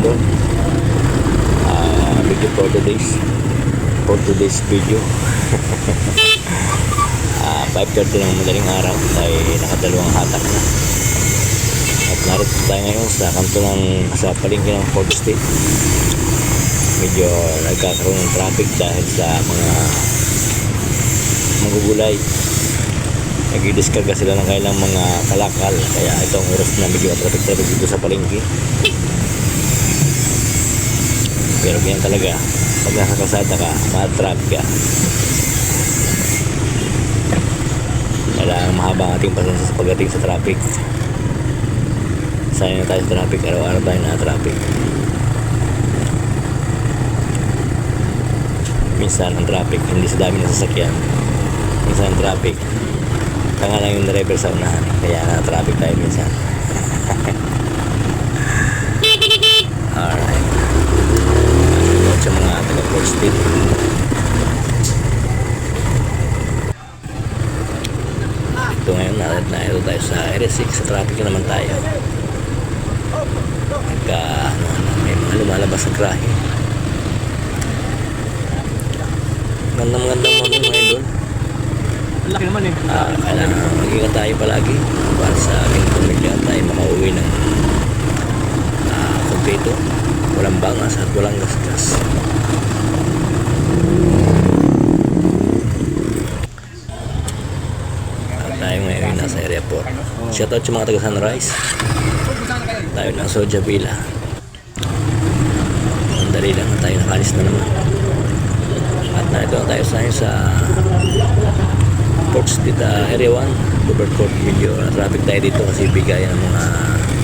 idol. Video for today's video. 5:30 ng madaling araw ay nakadalawang hatak na. At narito tayo ngayon sa kanto sa palengke ng 4th Street. Medyo nagkakaroon ng traffic dahil sa mga magugulay. Nag-i-discarga sila ng kailang mga kalakal, kaya itong oras na medyo traffic dito sa palengke. Pero ganyan talaga, pag nasa kalsada ka, ma-traffic ka. Kailangan mahaba ang ating pasensya sa pagdating sa traffic. Sayang na tayo sa traffic, araw-araw tayo na traffic. Minsan ang traffic, hindi sa dami ng sasakyan. Minsan ang traffic, tanga lang yung driver sa unahan, kaya na traffic tayo minsan. Alright, at sa mga taga-4th Street. Ito ngayon, narito tayo sa Area 6. Sa traffic na naman tayo. May mga lumalabas sa grahe. Magandang mga idol. Ang laki naman eh. Kailangan mag-ingat tayo palagi para sa ating pamilya tayo makauwi ng kumpleto, walang bangas at walang gasgas. At tayo ngayon nasa area 4. Shoutout sa mga taga Sunrise. Tayo na Soja Villa. Ang dali lang at tayo nakalis na naman. At narito tayo sa 4th Street, Area 1, Robert Court. Medyo traffic tayo dito kasi bigay ng mga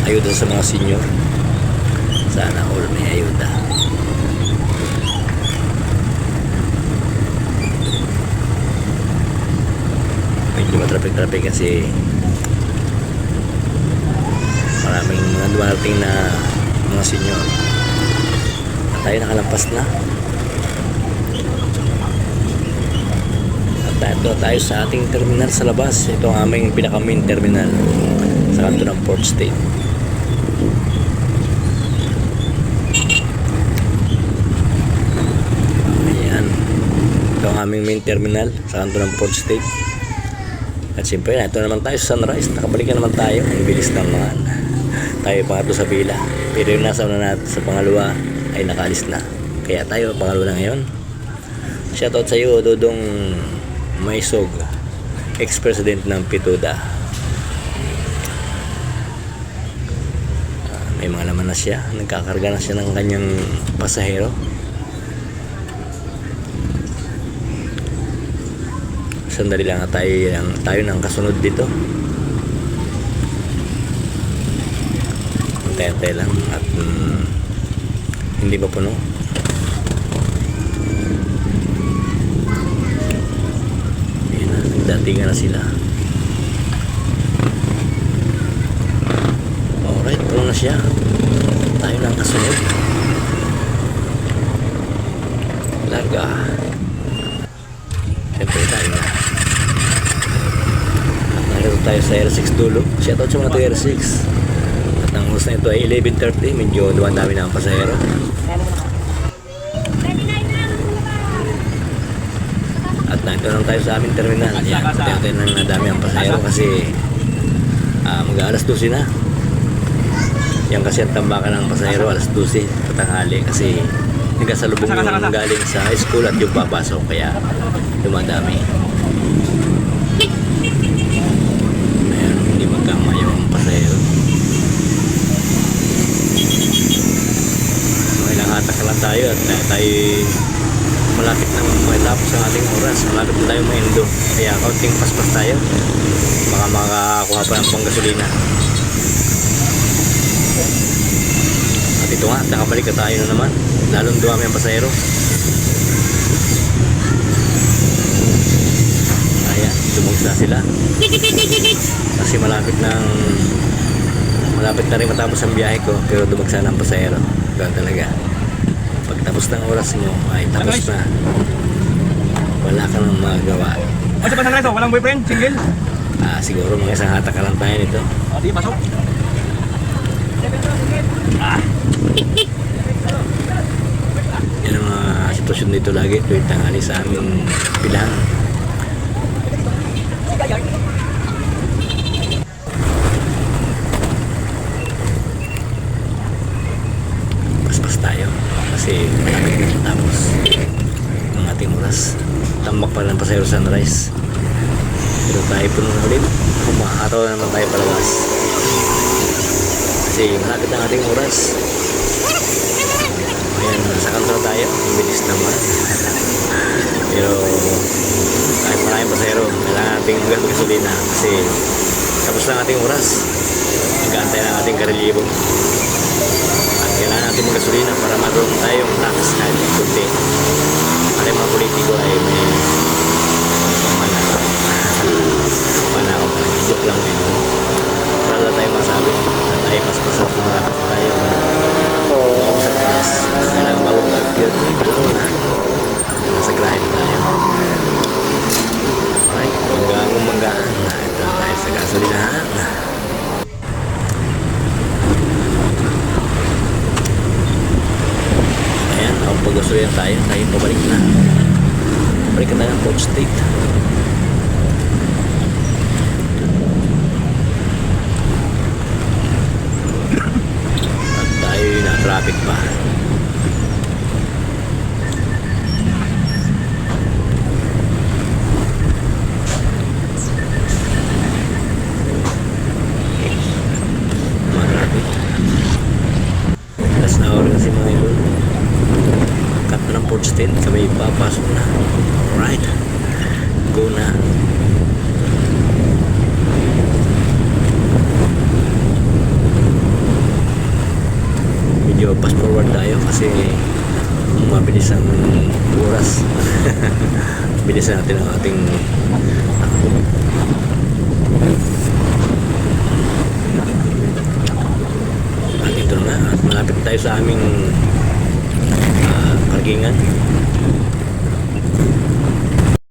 ayuda sa mga senior. Sana all may ayuda. Medyo matraffic kasi maraming mga dumarating na mga senior. At tayo nakalampas na. Ito tayo sa ating terminal sa labas. Ito ang aming pinaka-main terminal sa kanto ng 4th Street. Ayan. Ito ang aming main terminal sa kanto ng 4th Street. At siyempre, ito naman tayo sa Sunrise. Nakabalikan naman tayo. Ang bilis naman. Tayo pangatlo sa pila. Pero yung nasa una natin sa pangalawa ay nakalis na. Kaya tayo pangalawa na ngayon. Shoutout sa iyo, Dodong Maisog, ex-president ng Pituda. May mga laman na siya. Nagkakarga na siya ng kanyang pasahero. Sandali lang at tayo ng kasunod dito. Antay-antay lang at hindi pa puno. Datingan na sila. Alright, puno na siya. Tayo na ang kasunod. Larga. Siyempre tayo na. At narito tayo sa Area 6 dulo. Shoutout sa mga tayo Area 6. At ang oras na ito ay 11:30. Medyo duwan-dami na ang pasahero. At nandito lang tayo sa aming terminal. Yan, tayo nang nadami ang pasahero kasi mag-alas 12 na. Yan kasi ang tambakan ng pasahero alas 12 patanghali kasi nagkasalubong yung galing sa high school at yung papasok kaya dumadami. Ayan, hindi magkamayo ang pasahero. Ilang hatak lang tayo at tayo malapit nang matapos ang ating oras. Malapit na tayo ma-endo. Kaya kaunting paspas tayo. Baka makakuha pa ng panggasolina. At ito nga, nakabalik na tayo na naman. Lalong dumami ang pasahero. Ayan, dumugsa na sila. Kasi malapit na rin matapos ang biyahe ko. Pero dumagsa na ang pasahero. Ganun talaga. Pagtapos ng oras mo ay tapos na. Wala ka nang magagawa. Ano pa sa walang boyfriend? Single? Siguro mga isang hatak ka lang tayo nito. Di, pasok. tradisyon dito lagi tuwing tanghali sa aming bilang. Paspas tayo kasi malapit na tapos ang ating oras. Tambak pa lang pasayro sunrise. Pero tayo puno na ulit. Umaaraw na naman tayo palabas. Kasi malapit ang ating oras. Ayan, nasa kanto na tayo. Ang bilis naman. Pero kahit maraming pasayro, kailangan nating gasolina kasi tapos lang ating oras. Nag-aantay na ating karelyebo. At kailangan natin magasolina para maroon tayong tax kahit kunti. Para yung mga politiko ay may manakaw pa. Joke lang din. Para tayo masabi na tayo mas masarap kung malapit tayo. Oo, sa taas. Kailangan bago mag-gear. Na. Nasa grind tayo. Alright, manggaan. Ito tayo sa gasolinahan. Ayan, ang pag-gasolina tayo pabalik na. Balik na ng Port State. At tayo na traffic pa. Traffic. Last hour kasi mga idol. Cut na ng Port State. Kami papasok na. Alright. Go na. Medyo fast forward tayo kasi mabilis ang oras. Bilis natin ang ating takbo. At ito na. At malapit tayo sa aming parkingan.